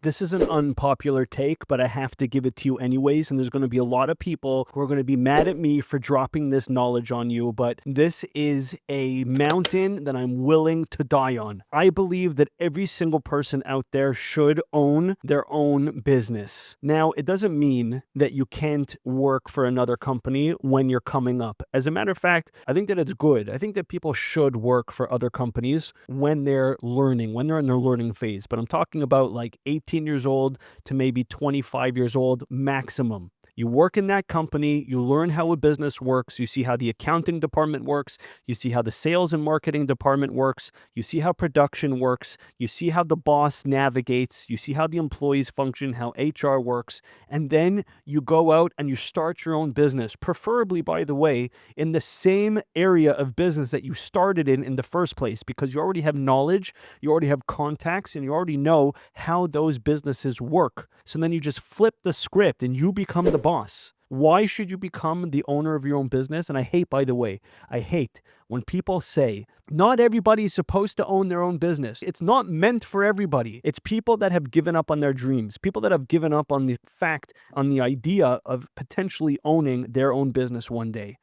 This is an unpopular take, but I have to give it to you anyways. And there's going to be a lot of people who are going to be mad at me for dropping this knowledge on you, but this is a mountain that I'm willing to die on. I believe that every single person out there should own their own business. Now, it doesn't mean that you can't work for another company when you're coming up. As a matter of fact, I think that it's good. I think that people should work for other companies when they're learning, when they're in their learning phase. But I'm talking about like 18 years old to maybe 25 years old maximum. You work in that company, you learn how a business works, you see how the accounting department works, you see how the sales and marketing department works, you see how production works, you see how the boss navigates, you see how the employees function, how HR works, and then you go out and you start your own business, preferably, by the way, in the same area of business that you started in the first place, because you already have knowledge, you already have contacts, and you already know how those businesses work. So then you just flip the script and you become the boss. Why should you become the owner of your own business? And I hate, by the way, I hate when people say, not everybody is supposed to own their own business. It's not meant for everybody. It's people that have given up on their dreams, people that have given up on the idea of potentially owning their own business one day.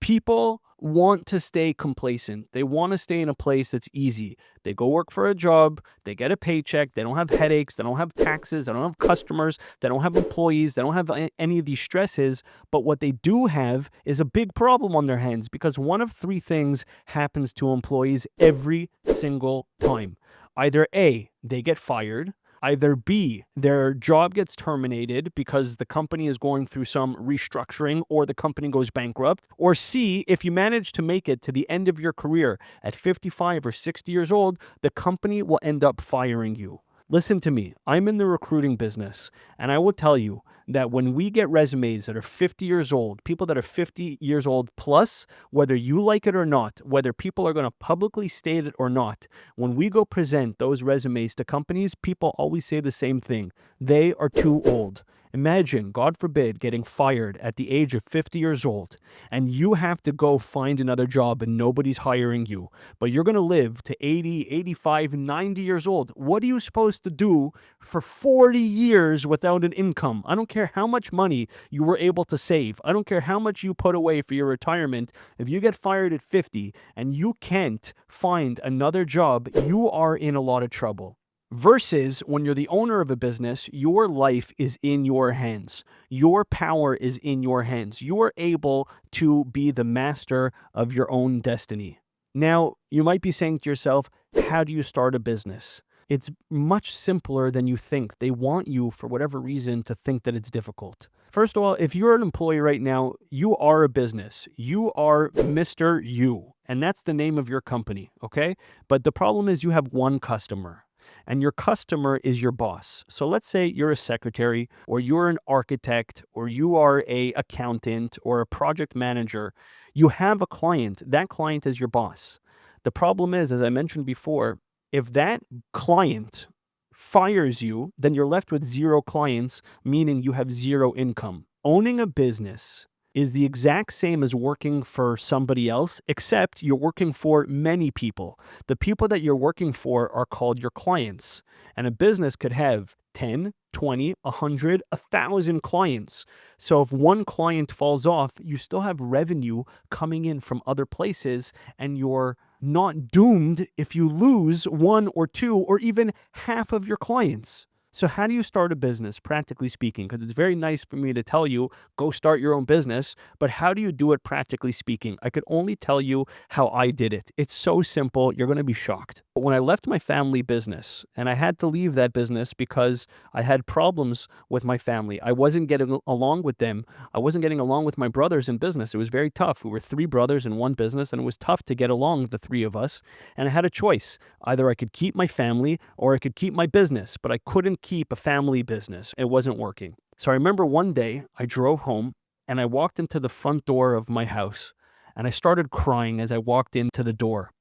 People want to stay complacent. They want to stay in a place that's easy. They go work for a job, they get a paycheck, they don't have headaches, they don't have taxes, they don't have customers, they don't have employees, they don't have any of these stresses. But what they do have is a big problem on their hands, because one of three things happens to employees every single time. Either A, they get fired. Either B, their job gets terminated because the company is going through some restructuring or the company goes bankrupt. Or C, if you manage to make it to the end of your career at 55 or 60 years old, the company will end up firing you. Listen to me, I'm in the recruiting business, and I will tell you that when we get resumes that are 50 years old, people that are 50 years old plus, whether you like it or not, whether people are going to publicly state it or not, when we go present those resumes to companies, people always say the same thing. They are too old. Imagine, God forbid, getting fired at the age of 50 years old, and you have to go find another job and nobody's hiring you, but you're going to live to 80, 85, 90 years old. What are you supposed to do for 40 years without an income? I don't care how much money you were able to save. I don't care how much you put away for your retirement. If you get fired at 50 and you can't find another job, you are in a lot of trouble. Versus when you're the owner of a business, your life is in your hands. Your power is in your hands. You are able to be the master of your own destiny. Now, you might be saying to yourself, how do you start a business? It's much simpler than you think. They want you, for whatever reason, to think that it's difficult. First of all, if you're an employee right now, you are a business. You are Mr. You, and that's the name of your company, okay? But the problem is you have one customer. And your customer is your boss. So let's say you're a secretary, or you're an architect, or you are an accountant or a project manager. You have a client. That client is your boss. The problem is, as I mentioned before, if that client fires you, then you're left with zero clients, meaning you have zero income. Owning a business is the exact same as working for somebody else, except you're working for many people. The people that you're working for are called your clients. And a business could have 10, 20, 100, 1,000 clients. So if one client falls off, you still have revenue coming in from other places, and you're not doomed if you lose one or two or even half of your clients. So how do you start a business, practically speaking? Because it's very nice for me to tell you, go start your own business, but how do you do it practically speaking? I could only tell you how I did it. It's so simple, you're going to be shocked. But when I left my family business, and I had to leave that business because I had problems with my family, I wasn't getting along with them. I wasn't getting along with my brothers in business. It was very tough. We were three brothers in one business, and it was tough to get along, the three of us. And I had a choice. Either I could keep my family or I could keep my business, but I couldn't keep a family business. It wasn't working. So I remember one day I drove home and I walked into the front door of my house, and I started crying as I walked into the door.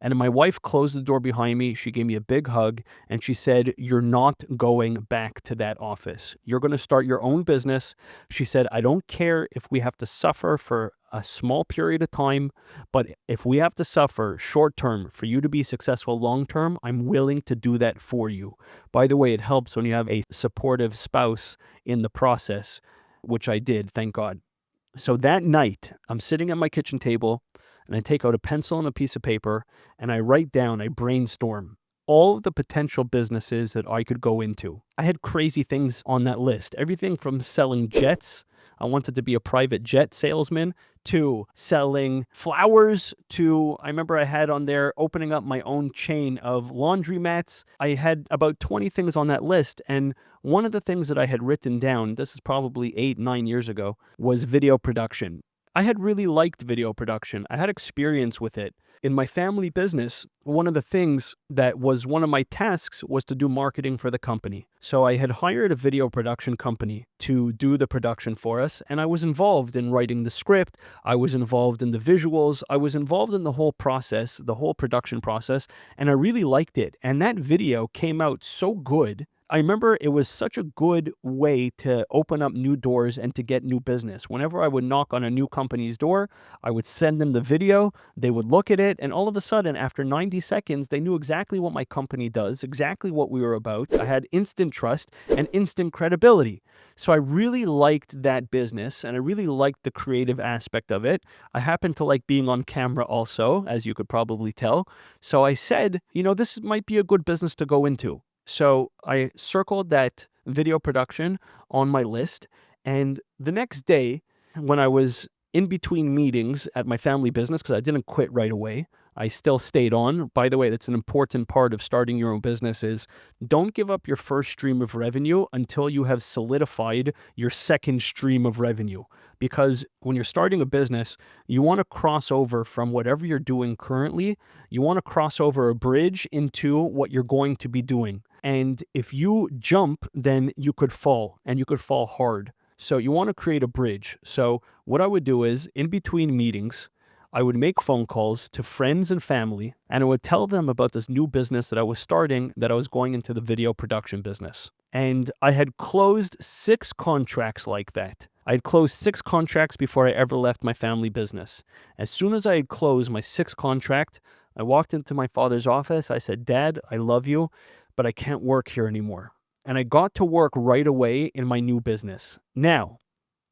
And my wife closed the door behind me. She gave me a big hug and she said, "You're not going back to that office. You're going to start your own business." She said, "I don't care if we have to suffer for a small period of time, but if we have to suffer short term for you to be successful long term, I'm willing to do that for you." By the way, it helps when you have a supportive spouse in the process, which I did, thank God. So that night, I'm sitting at my kitchen table and I take out a pencil and a piece of paper and I write down, I brainstorm all of the potential businesses that I could go into. I had crazy things on that list, everything from selling jets. I wanted to be a private jet salesman, to selling flowers, to, I remember I had on there opening up my own chain of laundromats. I had about 20 things on that list. And one of the things that I had written down, this is probably 8, 9 years ago, was video production. I had really liked video production. I had experience with it. In my family business, one of the things that was one of my tasks was to do marketing for the company. So I had hired a video production company to do the production for us, and I was involved in writing the script. I was involved in the visuals. I was involved in the whole process, the whole production process, and I really liked it. And that video came out so good. I remember it was such a good way to open up new doors and to get new business. Whenever I would knock on a new company's door, I would send them the video, they would look at it, and all of a sudden, after 90 seconds, they knew exactly what my company does, exactly what we were about. I had instant trust and instant credibility. So I really liked that business, and I really liked the creative aspect of it. I happen to like being on camera also, as you could probably tell. So I said, this might be a good business to go into. So I circled that video production on my list. And the next day, when I was in between meetings at my family business, because I didn't quit right away, I still stayed on. By the way, that's an important part of starting your own business is don't give up your first stream of revenue until you have solidified your second stream of revenue. Because when you're starting a business, you want to cross over from whatever you're doing currently. You want to cross over a bridge into what you're going to be doing. And if you jump, then you could fall, and you could fall hard. So you want to create a bridge. So what I would do is, in between meetings, I would make phone calls to friends and family, and I would tell them about this new business that I was starting, that I was going into the video production business. And I had closed 6 contracts like that. I had closed 6 contracts before I ever left my family business. As soon as I had closed my 6th contract, I walked into my father's office. I said, "Dad, I love you, but I can't work here anymore." And I got to work right away in my new business. Now,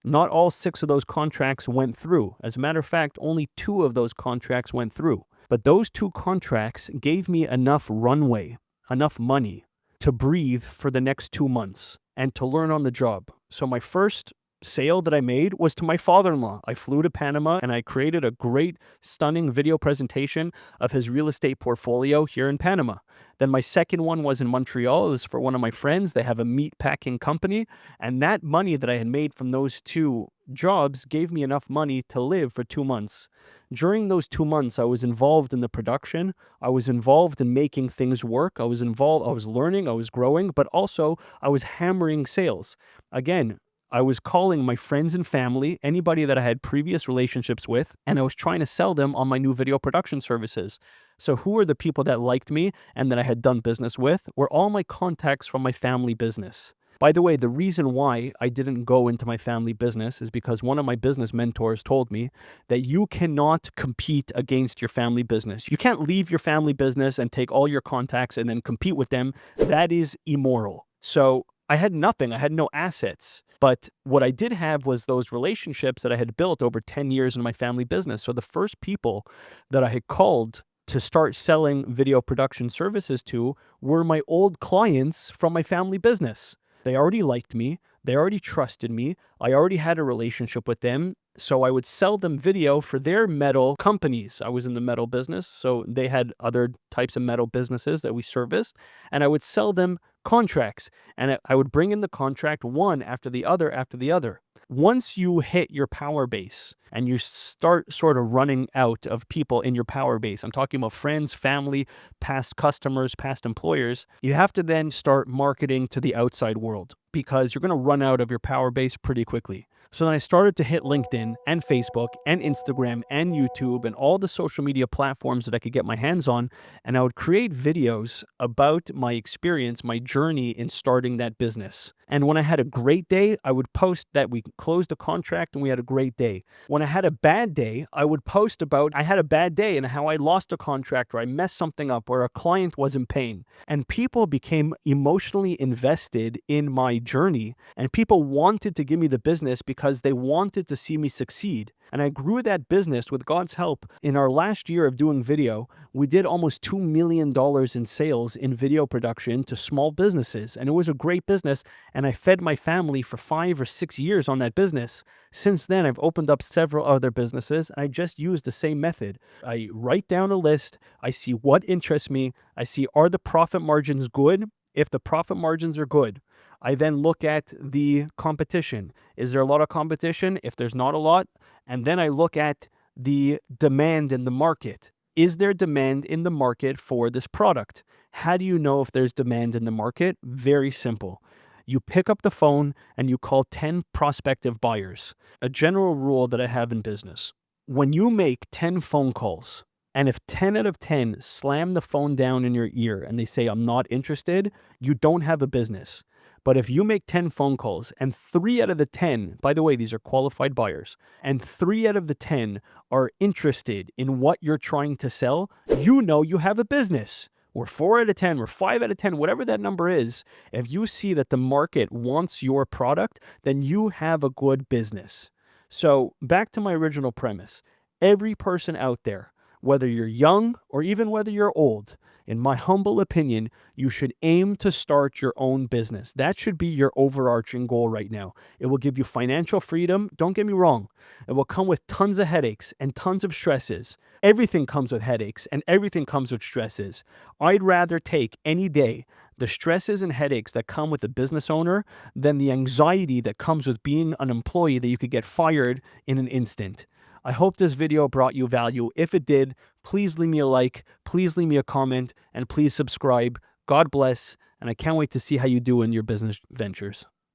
not all 6 of those contracts went through. As a matter of fact, only 2 of those contracts went through. But those 2 contracts gave me enough runway, enough money to breathe for the next 2 months and to learn on the job. So my first sale that I made was to my father-in-law. I flew to Panama and I created a great, stunning video presentation of his real estate portfolio here in Panama. Then my second one was in Montreal. It was for one of my friends. They have a meat packing company. And that money that I had made from those 2 jobs gave me enough money to live for 2 months. During those 2 months, I was involved in the production. I was involved in making things work. I was learning, I was growing, but also I was hammering sales. Again, I was calling my friends and family, anybody that I had previous relationships with, and I was trying to sell them on my new video production services. So who are the people that liked me and that I had done business with? Were all my contacts from my family business. By the way, the reason why I didn't go into my family business is because one of my business mentors told me that you cannot compete against your family business. You can't leave your family business and take all your contacts and then compete with them. That is immoral. So I had nothing. I had no assets. But what I did have was those relationships that I had built over 10 years in my family business. So the first people that I had called to start selling video production services to were my old clients from my family business. They already liked me. They already trusted me. I already had a relationship with them. So I would sell them video for their metal companies. I was in the metal business, so they had other types of metal businesses that we serviced, and I would sell them contracts, and I would bring in the contract one after the other after the other. Once you hit your power base and you start sort of running out of people in your power base, I'm talking about friends, family, past customers, past employers, you have to then start marketing to the outside world because you're going to run out of your power base pretty quickly. So then I started to hit LinkedIn and Facebook and Instagram and YouTube and all the social media platforms that I could get my hands on. And I would create videos about my experience, my journey in starting that business. And when I had a great day, I would post that we closed the contract and we had a great day. When I had a bad day, I would post about I had a bad day and how I lost a contract or I messed something up or a client was in pain. And people became emotionally invested in my journey, and people wanted to give me the business because they wanted to see me succeed. And I grew that business with God's help. In our last year of doing video, we did almost $2 million in sales in video production to small businesses. And it was a great business. And I fed my family for 5 or 6 years on that business. Since then, I've opened up several other businesses. And I just use the same method. I write down a list. I see what interests me. I see, are the profit margins good? If the profit margins are good, I then look at the competition. Is there a lot of competition? If there's not a lot, and then I look at the demand in the market. Is there demand in the market for this product? How do you know if there's demand in the market? Very simple. You pick up the phone and you call 10 prospective buyers. A general rule that I have in business. When you make 10 phone calls, and if 10 out of 10 slam the phone down in your ear and they say, I'm not interested, you don't have a business. But if you make 10 phone calls and 3 out of the 10, by the way, these are qualified buyers, and 3 out of the 10 are interested in what you're trying to sell, you know you have a business. Or 4 out of 10, or 5 out of 10, whatever that number is, if you see that the market wants your product, then you have a good business. So back to my original premise. Every person out there, whether you're young or even whether you're old, in my humble opinion, you should aim to start your own business. That should be your overarching goal right now. It will give you financial freedom. Don't get me wrong. It will come with tons of headaches and tons of stresses. Everything comes with headaches and everything comes with stresses. I'd rather take any day the stresses and headaches that come with a business owner than the anxiety that comes with being an employee that you could get fired in an instant. I hope this video brought you value. If it did, please leave me a like, please leave me a comment, and please subscribe. God bless, and I can't wait to see how you do in your business ventures.